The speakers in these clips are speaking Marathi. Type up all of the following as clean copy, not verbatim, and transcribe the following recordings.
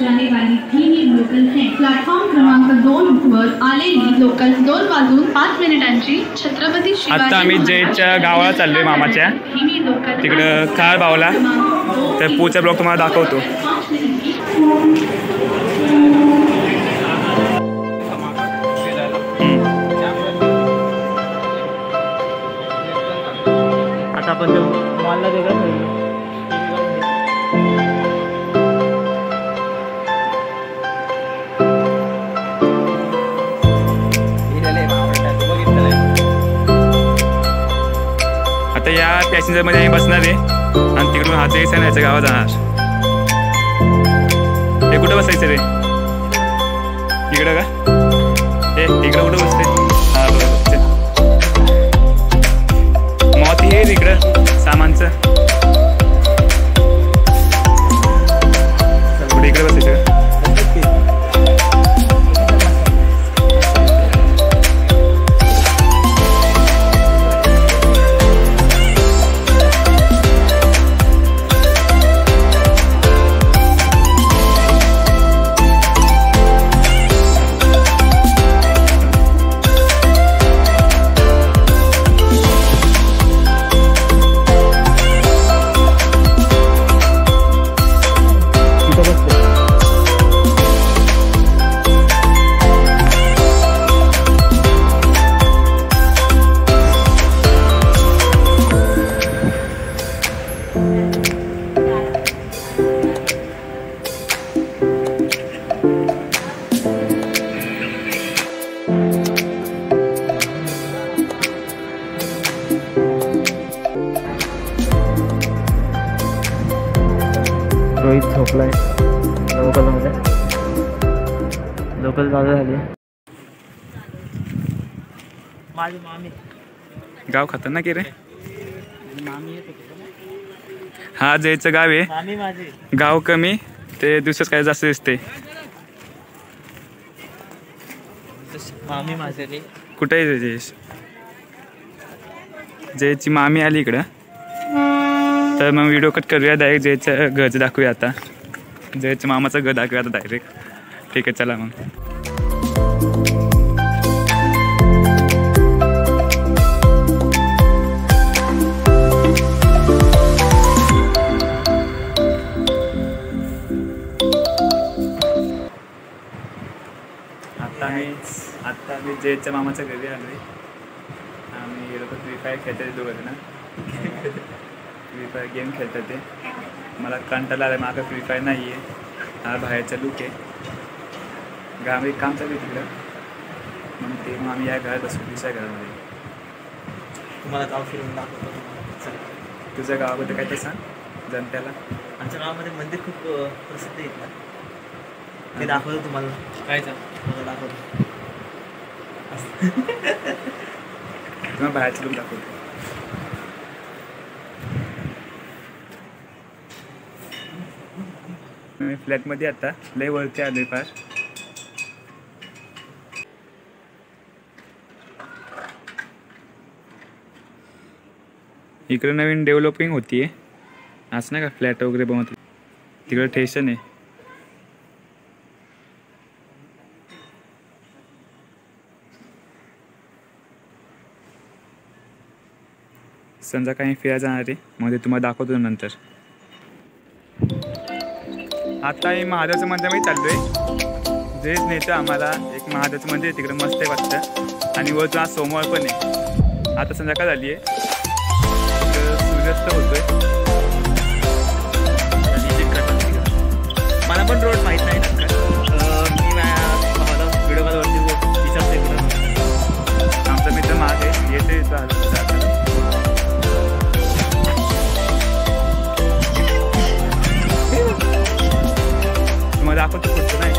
जाने वाली 3 लोकल हैं। प्लॅटफॉर्म क्रमांक 2 वर आलेली लोकल 2 वाजून 5 मिनिटांची छत्रपती शिवाजी आता आम्ही जयच्या गावाला चाललोय मामाच्या तिकडं कार भावला तर पुढचा ब्लॉग तुम्हाला दाखवतो। आता आपण मॉलला गेलो आता या पॅसेंजरमध्ये आम्ही बसणार आहे आणि तिकडून हातही सणायचं गावात जाणार। हे कुठं बसायचं रे? इकडं का? इकडं कुठं बसते? हा बसते मौत हे इकडं सामानचं कुठे इकडे बसायचं का? रोहित झोपलाय लोकलमध्ये। लोकल चालू झाली। माझी मामी गाव खतरनाक आहे रे। मामी हा जयचं गाव आहे। मामी माझी गाव कमी ते दुसरंच काय जास्त दिसते। मामी माझी रे। कुठे आहे जयेश? जयची मामी आली इकडं तर मग व्हिडिओ कट करूया डायरेक्ट जयचं घरचं दाखवूया। आता जयचं मामाचं घर दाखवूया आता डायरेक्ट। ठीक आहे चला मग। आता मी जयच्या मामाच्या घरी आलो आहे। आम्ही लोक फ्री फायर खेळतात दोघं ना। फ्री फायर गेम खेळतात ते। मला कंटाळा आला मागं फ्री फायर नाही आहे। हा बाहेरचा लुक आहे। गावामध्ये काम चालू आहे तिकडं म्हणून ते मग आम्ही या घरात बसू दुसऱ्या घरामध्ये। तुम्हाला गाव फिरून दाखवतो। तुझ्या गावाबद्दल काय ते सांग जनतेला। आमच्या गावामध्ये मंदिर खूप प्रसिद्ध आहेत ना ते दाखवतो तुम्हाला। काय सांग दाखवतो तुम्हाला बाहेरचं लुक दाखवतो। मी फ्लॅटमध्ये आता लय वरती आलोय फार। इकडे नवीन डेव्हलपिंग होतीये असं नाही का फ्लॅट वगैरे बनवत तिकडे स्टेशन आहे। संध्याकाळी फिरायला जाणार आहे मग ते तुम्हाला दाखवतो नंतर। आता मी महादेवचं मंदिरामध्ये चाललोय। जेच नेतं आम्हाला एक महादेवचं मंदिर आहे तिकडे मस्त आहे वाटतं आणि वरतून आज सोमवार पण आहे। आता संध्याकाळ झाली आहे सूर्यास्त होतोय। मला पण रोड माहीत नाही ना मी व्हिडिओ कॉलवरती विचारते कुठं। आमचा मित्र मागे येते तुम्हाला दाखवतो पुढचं नाही।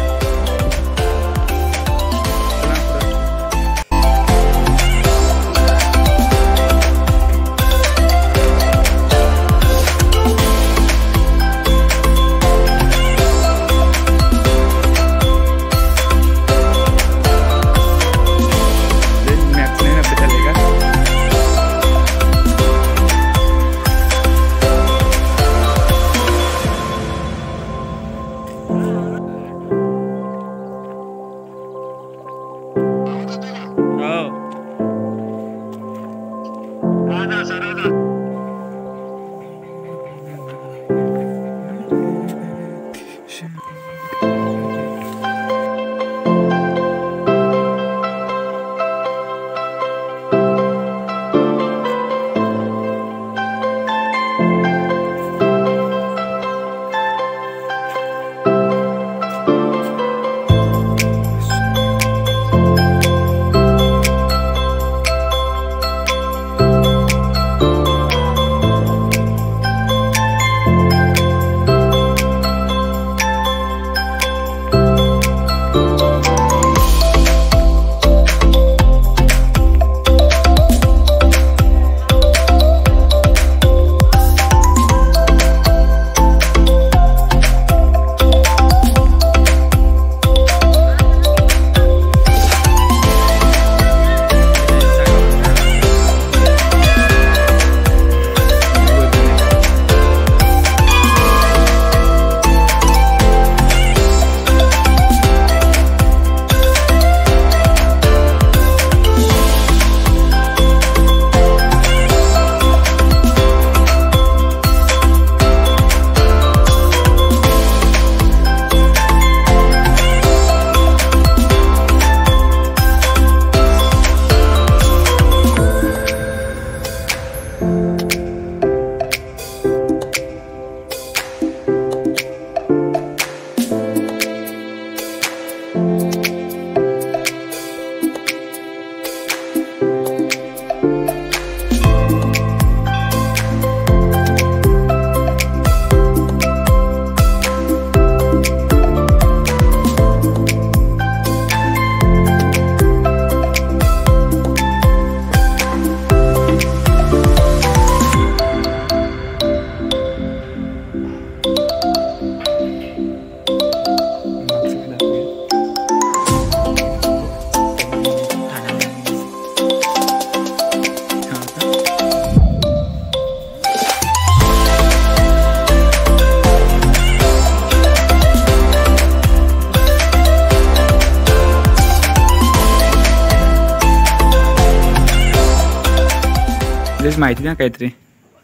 तुलाच माहिती ना काहीतरी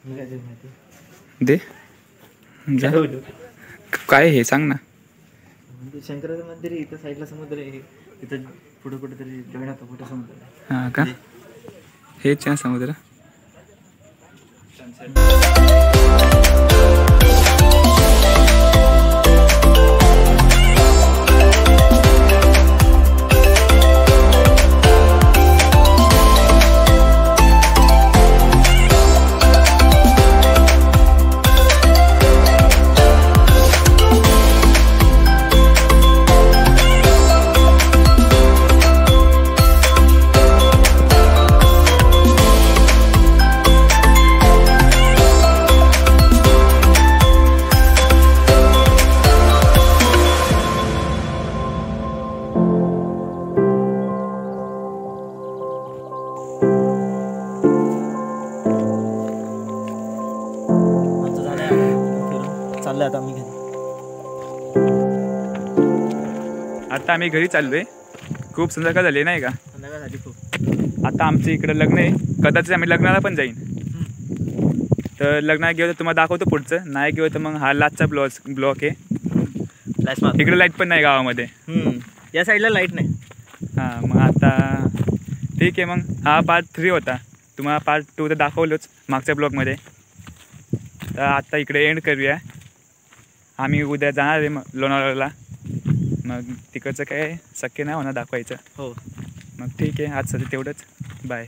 मी काय माहिती दे जा. काय हे सांग ना. शंकराचं मंदिर आहे इथं साईडला समुद्र आहे इथं पुढे कुठेतरी दगड होता कुठे समुद्र आहे. हां का हेच आहे समुद्र. चाललंय आता आम्ही घरी. आता आम्ही घरी चाललोय. खूप संध्याकाळ झाली नाही का. संध्याकाळ झाली खूप. आता आमच्या इकडं लग्न आहे. कदाचित आम्ही लग्नाला पण जाईन. तर लग्नाला गेलो तर तुम्हाला दाखवतो पुढचं. नाही गेलो तर मग हा लास्टचा ब्लॉक आहे. इकडे लाईट पण नाही गावामध्ये. या साईडला लाईट नाही. हां मग आता ठीक आहे. मग हा पार्ट 3 होता. तुम्हाला पार्ट 2 तर दाखवलोच मागच्या ब्लॉगमध्ये. तर आता इकडे एंड करूया. आम्ही उद्या जाणार आहे मग लोणावळ्याला. मग तिकडचं काय शक्य नाही होणार दाखवायचं. हो मग ठीक आहे. आजसाठी तेवढंच. बाय.